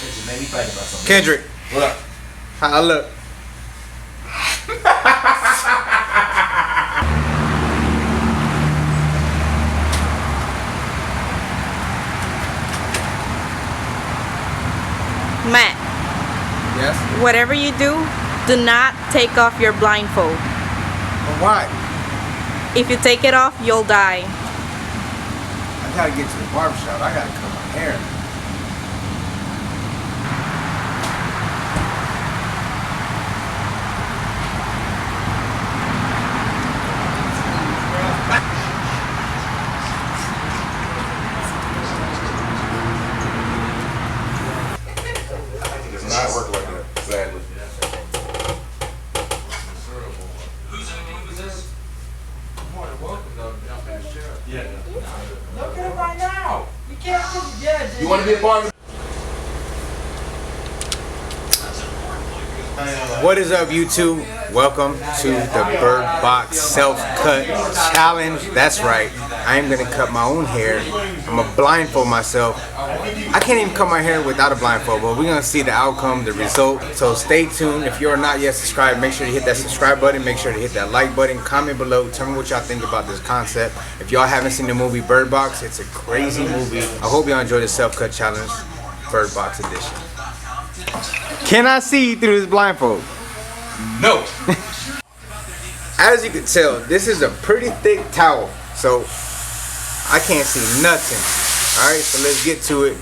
just made me think about something. Kendrick. What up? How I look? Matt, Yes? whatever you do not take off your blindfold. But why? If you take it off, you'll die. I gotta get to the barbershop. I gotta cut my hair. It does not work like that, sadly. Look at it right now. You can't get it. You want to be a part of it? What is up, YouTube? Welcome to the Bird Box Self-Cut Challenge. That's right. I am gonna cut my own hair. I'm gonna blindfold myself. I can't even cut my hair without a blindfold, but we're gonna see the outcome, the result. So stay tuned. If you're not yet subscribed, make sure you hit that subscribe button. Make sure to hit that like button. Comment below. Tell me what y'all think about this concept. If y'all haven't seen the movie Bird Box, it's a crazy movie. I hope y'all enjoy the Self-Cut Challenge, Bird Box edition. Can I see through this blindfold? No. As you can tell, this is a pretty thick towel, so I can't see nothing. Alright, so let's get to it.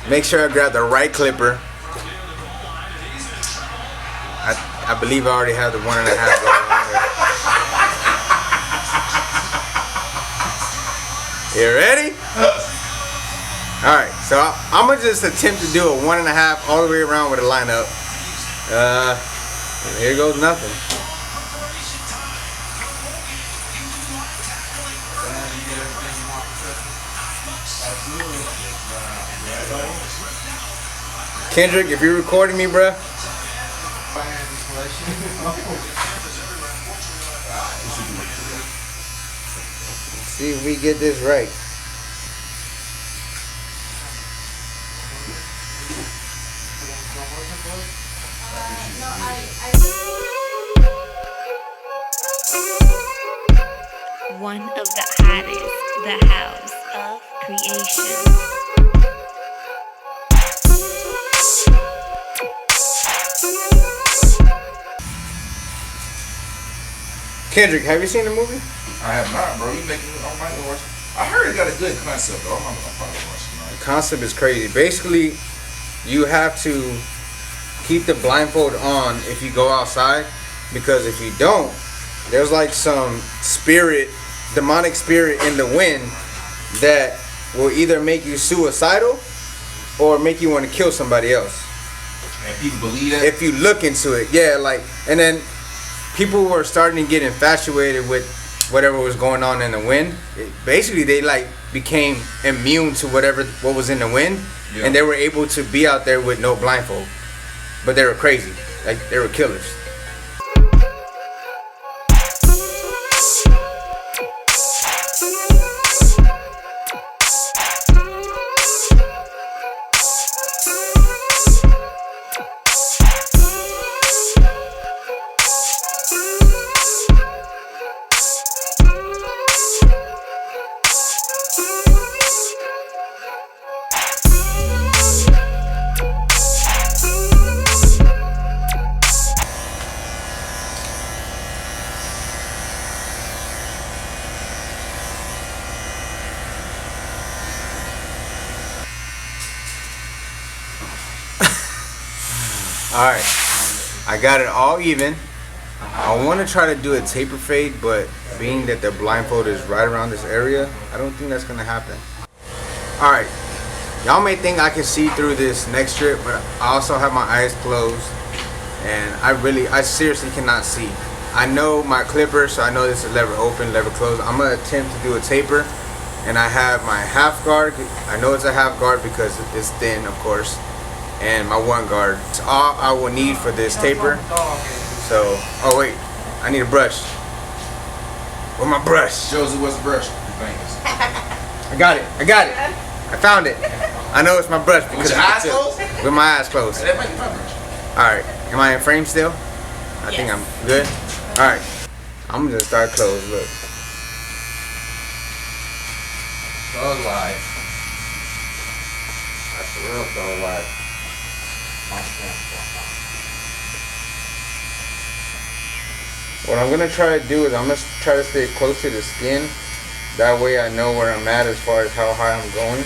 Make sure I grab the right clipper. I believe I already have the 1.5 going on here. You ready? Alright, so I'm gonna just attempt to do a 1.5 all the way around with a lineup. Here goes nothing. Kendrick, if you're recording me, bruh. See if we get this right. One of the hottest, the house of creation. Kendrick, have you seen the movie? I have not, bro. You making it? I might watch it. I heard it got a good concept, though. I'm probably watching it. The concept is crazy. Basically, you have to keep the blindfold on if you go outside, because if you don't, there's like some spirit, demonic spirit in the wind that will either make you suicidal or make you want to kill somebody else. And people believe that? If you look into it, yeah, like, and then people were starting to get infatuated with whatever was going on in the wind. Basically, they like became immune to what was in the wind, yeah. And they were able to be out there with no blindfold. But they were crazy, like they were killers. Alright, I got it all even. I want to try to do a taper fade, but being that the blindfold is right around this area, I don't think that's going to happen. Alright, y'all may think I can see through this next strip, but I also have my eyes closed, and I seriously cannot see. I know my clipper, so I know this is lever open, lever closed. I'm going to attempt to do a taper, and I have my half guard. I know it's a half guard because it's thin, of course. And my 1 guard. It's all I will need for this taper. So, oh wait, I need a brush. Where's my brush? Josie, what's the brush? I got it. I found it. I know it's my brush because With your eyes closed? with my eyes closed. That might be my version. Alright, am I in frame still? I think I'm good. Alright, I'm gonna start closed. Look. Thug life. That's the real thug life. What I'm gonna try to do is I'm gonna try to stay close to the skin. That way I know where I'm at as far as how high I'm going.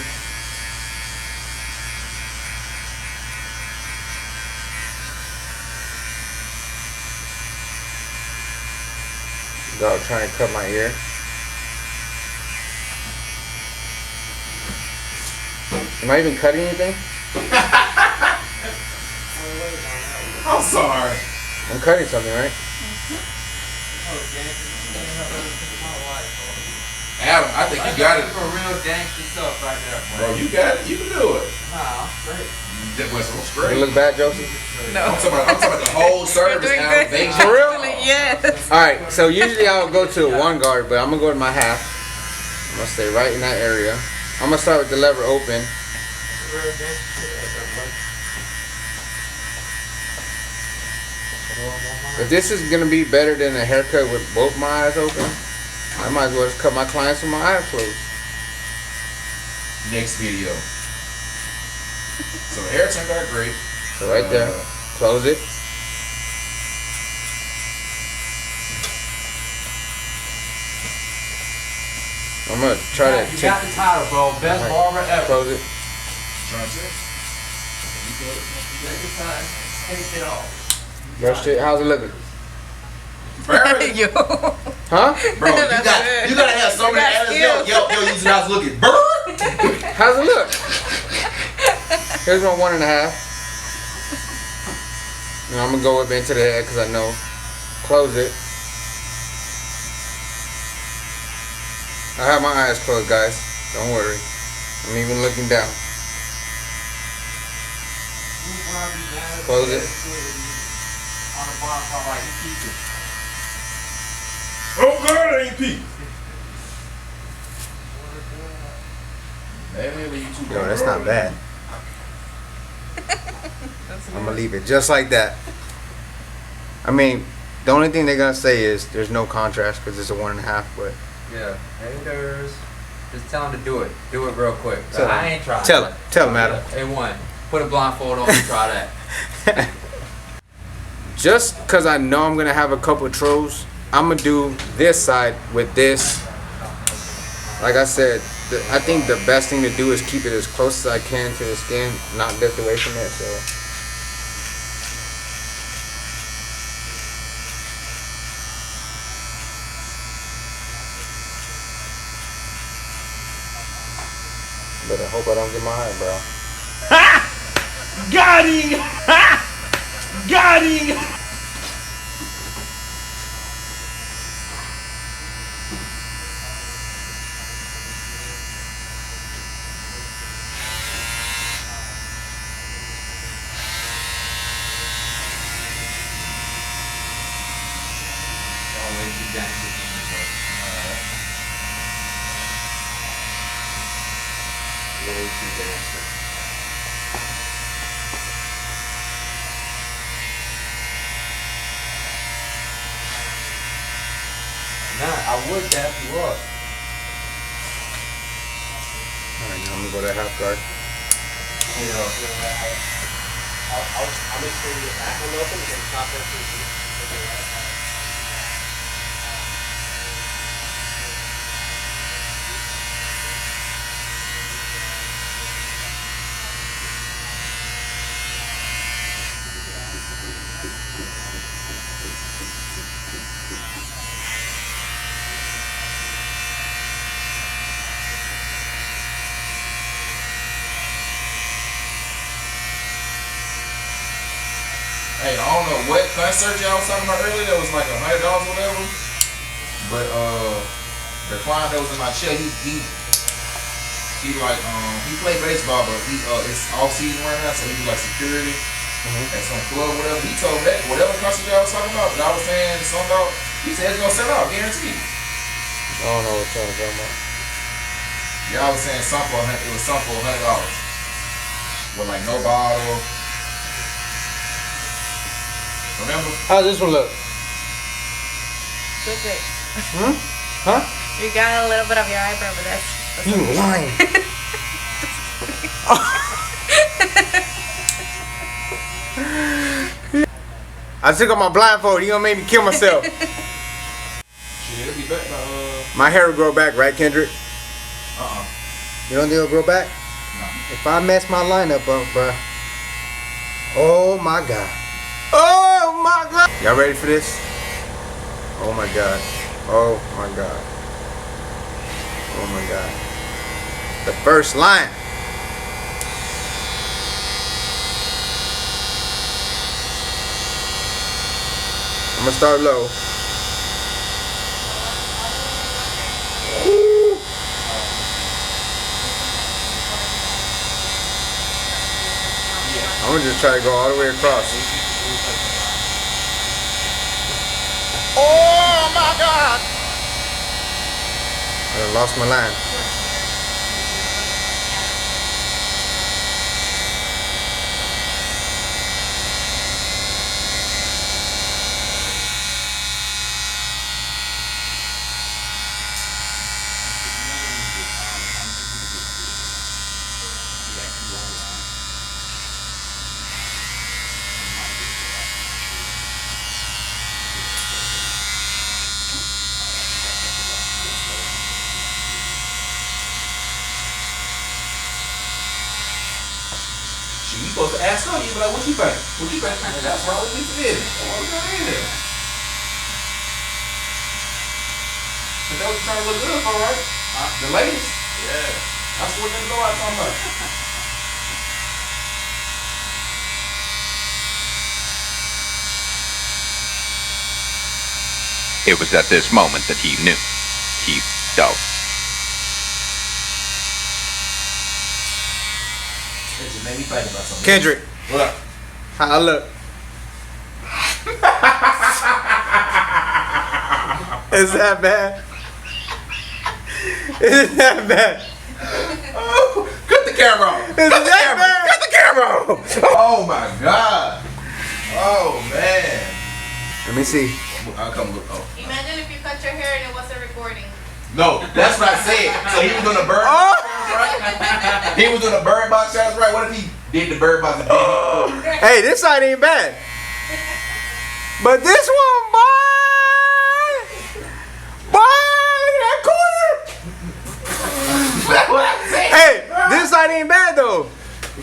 Without trying to cut my ear. Am I even cutting anything? I'm sorry. I'm cutting something, right? Adam, I think you got it. For real gangster stuff right there, Bro, you got it. You can do it. Nah, straight. That was so You straight. look bad, Josie? I'm talking about the whole service. doing Adam. good. They- For real? Yes. Alright, so usually I'll go to one guard, but I'm gonna go to my half. I'm gonna stay right in that area. I'm gonna start with the lever open. If this is gonna be better than a haircut with both my eyes open, I might as well just cut my clients with my eyes closed. Next video. So the hair turned out great. So right there, close it. I'm gonna try to You got the title, bro. Best barber ever. close it. Trying to say. Take your time. Take it off. Brush it. How's it looking? Perfect. Yo. Huh? Bro, you That's got good. you gotta have so many got added. Yo, you how's it looking? Bird. How's it look? Here's my 1.5. And I'm gonna go up into the head because I know. Close it. I have my eyes closed, guys. Don't worry. I'm even looking down. Close it. On the bottom part, like you keep it. Oh God, I ain't peep. Yo, that's not bad. I'm gonna leave it just like that. I mean, the only thing they're gonna say is there's no contrast because it's a 1.5, but Yeah. Haters. Just tell them to do it. Do it real quick. Tell I them. ain't trying. Tell them, Adam. A1. Put a blindfold on and try that. Just because I know I'm gonna have a couple of trolls, I'm gonna do this side with this. Like I said, I think the best thing to do is keep it as close as I can to the skin, not lift away from it. So. But I hope I don't get my eyebrow. Got him! Got him! Always be gangster. Way too gangster. Nah, I would dap you up. Alright, now I'm gonna go to half guard. I'll make sure your back will open and top up. Hey, I don't know what concert y'all was talking about earlier. That was like $100 or whatever. But the client that was in my chair, he like he played baseball, but it's off season right now, so he do like security at some club, whatever. He told me whatever concert y'all was talking about that I was saying something about, he said it's gonna sell out, guaranteed. I don't know what y'all talking about. Y'all was saying something for it was something for $100. with like no bottle. Remember? How's this one look? Good, good. Huh? You got a little bit of your eyebrow, but that's You lying. I took off my blindfold. You gonna make me kill myself. Shit, it'll be back by My hair will grow back, right, Kendrick? uh-uh. You don't think it'll grow back? No. If I mess my lineup up, bruh. Oh my god. Oh my god. Y'all ready for this? Oh my god. Oh my god. Oh my god. The first line. I'm gonna start low. Woo. I'm gonna just try to go all the way across. Oh my god! I done lost my line. You supposed to ask her, you be like, what you think? What you think? That's why we need to get it. What we got in there? But that was trying to look good for, right? The ladies? Yeah. That's what they go out talking about. It was at this moment that he knew. He felt. It just made me think about something. Kendrick, What up? how I look? Is that bad? Is that bad? Oh, cut the camera off. Is that bad? Cut the camera off. Oh my God. Oh man. Let me see. I'll come look. Oh. Imagine if you cut your hair and it wasn't recording. No, that's what I said. So he was doing the bird Oh. box challenge, right? He was doing the bird box challenge, right? What if he did the bird box and did Hey, this side ain't bad. But this one, boy! Boy, look at that corner! That's what I said. Hey, this side ain't bad though.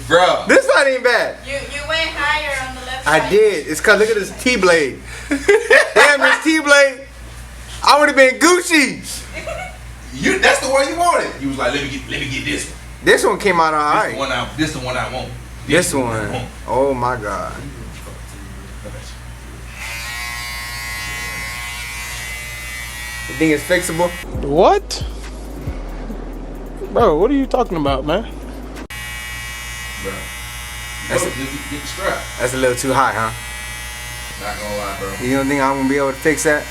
Bruh. This side ain't bad. You went higher on the left side. I did. It's cause look at this T-blade. Damn, this T-blade. I would have been Gucci. That's the one you wanted. You was like, let me get this one. This one came out alright. This the one I want. This one. Oh my god. You think it's fixable? What? Bro, what are you talking about, man? Bruh. That's Get the strap. That's a little too high, huh? Not gonna lie, bro. You don't think I'm gonna be able to fix that?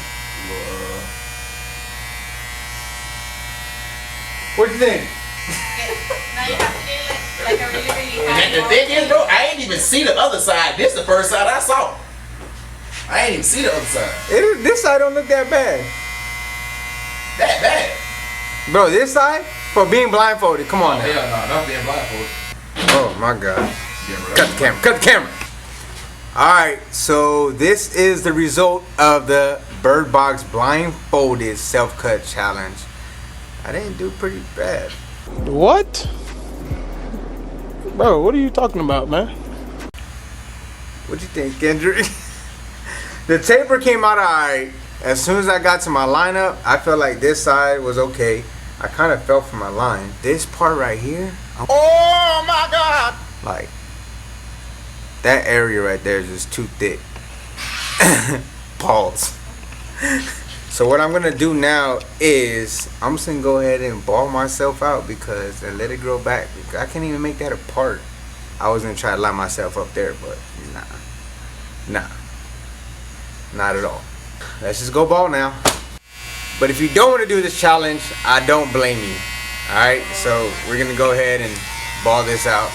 What you think? Now you have to get like a really, really And high the thing is, bro, I ain't even see the other side. This the first side I saw. I ain't even see the other side. This side don't look that bad. That bad. Bro, this side? For being blindfolded. Come on now. Hell no, not being blindfolded. Oh my god. Yeah, bro. Cut the camera. Cut the camera. Alright, so this is the result of the Bird Box Blindfolded Self-Cut Challenge. I didn't do pretty bad. What? Bro, what are you talking about, man? What'd you think, Kendrick? The taper came out alright. As soon as I got to my lineup, I felt like this side was okay. I kind of fell from my line. This part right here, oh my god! Like, that area right there is just too thick. Pause. So what I'm gonna do now is I'm just gonna go ahead and ball myself out because and let it grow back. I can't even make that apart. I was gonna try to line myself up there, but nah, not at all. Let's just go ball now. But if you don't want to do this challenge, I don't blame you. Alright, so we're gonna go ahead and ball this out.